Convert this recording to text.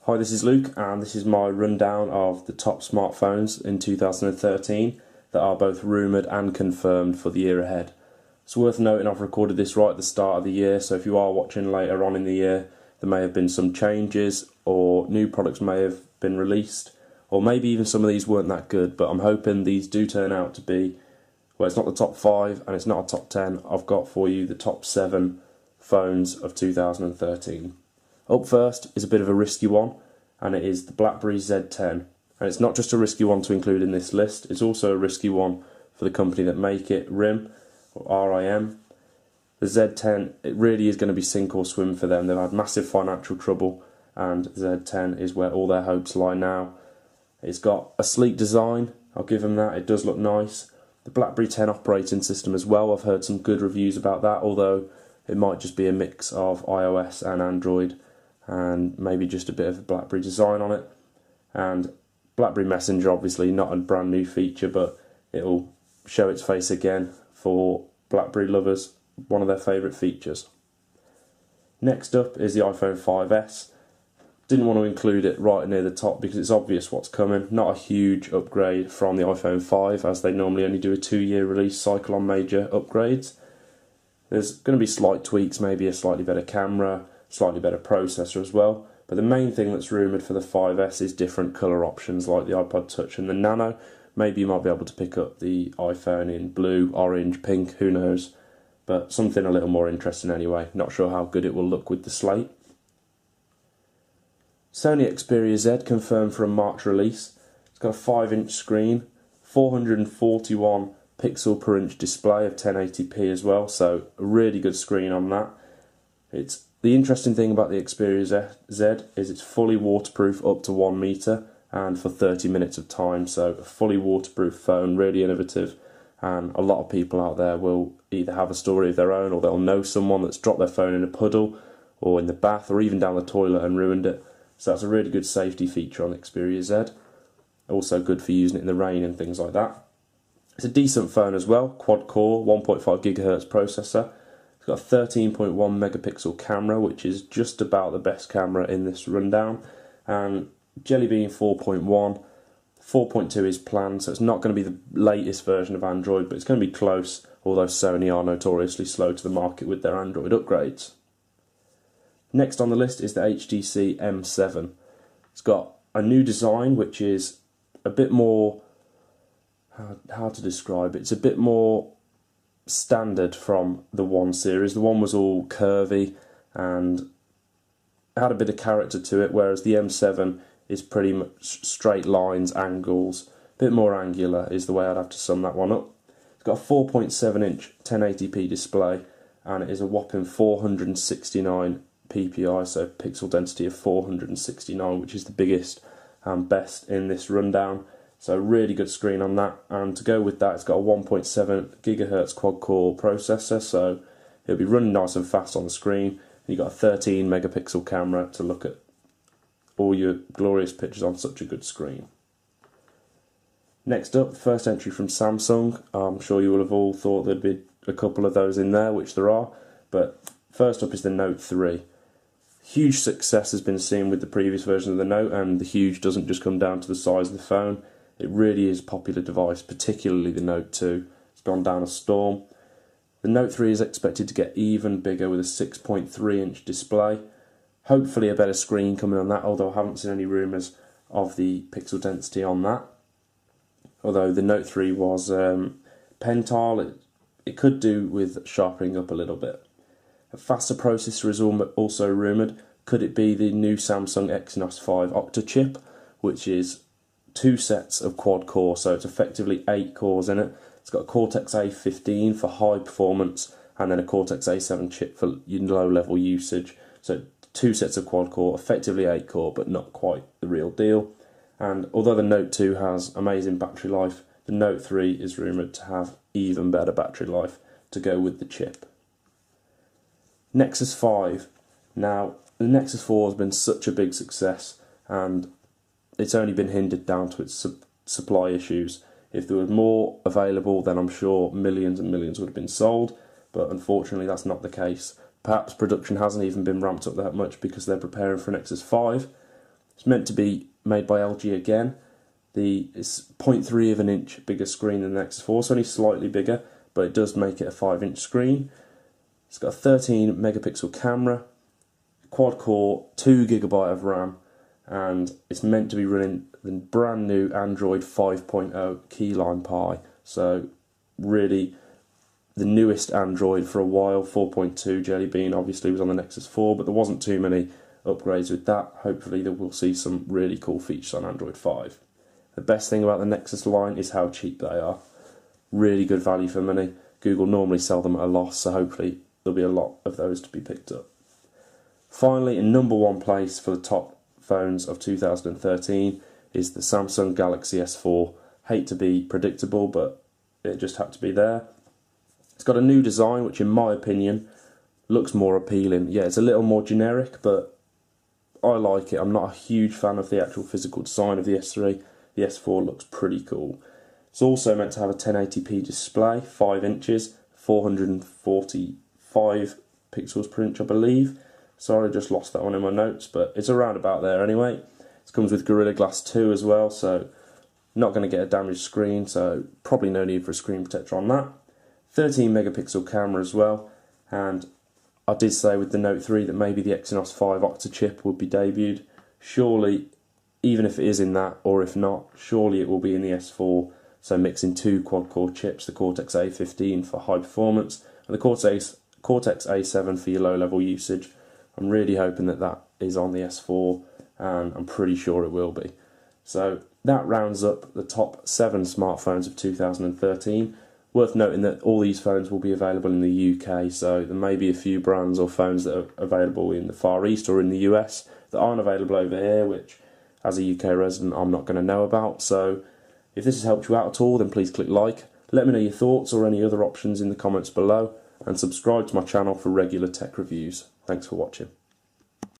Hi, this is Luke, and this is my rundown of the top smartphones in 2013 that are both rumoured and confirmed for the year ahead. It's worth noting I've recorded this right at the start of the year, so if you are watching later on in the year, there may have been some changes, or new products may have been released, or maybe even some of these weren't that good, but I'm hoping these do turn out to be, well, it's not the top 5 and it's not a top 10, I've got for you the top 7 phones of 2013. Up first is a bit of a risky one, and it is the BlackBerry Z10. And it's not just a risky one to include in this list, it's also a risky one for the company that make it, RIM, or RIM. The Z10, it really is going to be sink or swim for them. They've had massive financial trouble, and Z10 is where all their hopes lie now. It's got a sleek design, I'll give them that, it does look nice. The BlackBerry 10 operating system as well, I've heard some good reviews about that, although it might just be a mix of iOS and Android, and maybe just a bit of a BlackBerry design on it. And BlackBerry Messenger, obviously not a brand new feature, but it'll show its face again for BlackBerry lovers, one of their favourite features. Next up is the iPhone 5S. Didn't want to include it right near the top because it's obvious what's coming. Not a huge upgrade from the iPhone 5, as they normally only do a 2-year release cycle on major upgrades. There's going to be slight tweaks, maybe a slightly better camera, slightly better processor as well, but the main thing that's rumoured for the 5S is different colour options like the iPod Touch and the Nano. Maybe you might be able to pick up the iPhone in blue, orange, pink, who knows, but something a little more interesting anyway. Not sure how good it will look with the slate. Sony Xperia Z confirmed for a March release. It's got a 5-inch screen, 441 pixel per inch display of 1080p as well, so a really good screen on that. The interesting thing about the Xperia Z is it's fully waterproof up to 1 metre and for 30 minutes of time, so a fully waterproof phone, really innovative, and a lot of people out there will either have a story of their own or they'll know someone that's dropped their phone in a puddle or in the bath or even down the toilet and ruined it, so that's a really good safety feature on the Xperia Z. Also good for using it in the rain and things like that. It's a decent phone as well, quad-core, 1.5 GHz processor. It's got a 13.1 megapixel camera, which is just about the best camera in this rundown, and Jelly Bean 4.1. 4.2 is planned, so it's not going to be the latest version of Android, but it's going to be close, although Sony are notoriously slow to the market with their Android upgrades. Next on the list is the HTC M7. It's got a new design, which is a bit more, how to describe it, it's a bit more standard from the One series. The One was all curvy and had a bit of character to it, whereas the M7 is pretty much straight lines, angles, a bit more angular is the way I'd have to sum that one up. It's got a 4.7-inch 1080p display, and it is a whopping 469 ppi, so pixel density of 469, which is the biggest and best in this rundown. So really good screen on that, and to go with that, it's got a 1.7 GHz quad-core processor, so it'll be running nice and fast on the screen. You've got a 13 megapixel camera to look at all your glorious pictures on such a good screen. Next up, the first entry from Samsung. I'm sure you will have all thought there'd be a couple of those in there, which there are, but first up is the Note 3. Huge success has been seen with the previous version of the Note, and the huge doesn't just come down to the size of the phone. It really is a popular device, particularly the Note 2. It's gone down a storm. The Note 3 is expected to get even bigger with a 6.3-inch display. Hopefully a better screen coming on that, although I haven't seen any rumours of the pixel density on that. Although the Note 3 was Pentile, it could do with sharpening up a little bit. A faster processor is also rumoured. Could it be the new Samsung Exynos 5 Octa chip, which is 2 sets of quad core, so it's effectively 8 cores in it. It's got a Cortex A15 for high performance, and then a Cortex A7 chip for low level usage. So 2 sets of quad core, effectively 8 core, but not quite the real deal. And although the Note 2 has amazing battery life, the Note 3 is rumoured to have even better battery life to go with the chip. Nexus 5. Now, the Nexus 4 has been such a big success, and it's only been hindered down to its supply issues. If there was more available, then I'm sure millions and millions would have been sold, but unfortunately that's not the case. Perhaps production hasn't even been ramped up that much because they're preparing for Nexus 5, It's meant to be made by LG again. It's 0.3 of an inch bigger screen than the Nexus 4, it's only slightly bigger, but it does make it a 5-inch screen. It's got a 13 megapixel camera, quad core, 2 GB of RAM, and it's meant to be running the brand new Android 5.0 Keyline Pie. So really the newest Android for a while. 4.2 Jelly Bean obviously was on the Nexus 4, but there wasn't too many upgrades with that. Hopefully we'll see some really cool features on Android 5. The best thing about the Nexus line is how cheap they are. Really good value for money. Google normally sell them at a loss, so hopefully there'll be a lot of those to be picked up. Finally, in number one place for the top phones of 2013 is the Samsung Galaxy S4. Hate to be predictable, but it just had to be there. It's got a new design, which in my opinion looks more appealing. Yeah, it's a little more generic, but I like it. I'm not a huge fan of the actual physical design of the S3. The S4 looks pretty cool. It's also meant to have a 1080p display, 5 inches, 445 pixels per inch, I believe. Sorry, I just lost that one in my notes, but it's around about there anyway. It comes with Gorilla Glass 2 as well, so not going to get a damaged screen, so probably no need for a screen protector on that. 13 megapixel camera as well, and I did say with the Note 3 that maybe the Exynos 5 Octa chip would be debuted. Surely, even if it is in that, or if not, surely it will be in the S4, so mixing 2 quad-core chips, the Cortex A15 for high performance, and the Cortex A7 for your low-level usage. I'm really hoping that that is on the S4, and I'm pretty sure it will be. So that rounds up the top 7 smartphones of 2013. Worth noting that all these phones will be available in the UK, so there may be a few brands or phones that are available in the Far East or in the US that aren't available over here, which as a UK resident I'm not going to know about. So if this has helped you out at all, then please click like. Let me know your thoughts or any other options in the comments below, and subscribe to my channel for regular tech reviews. Thanks for watching.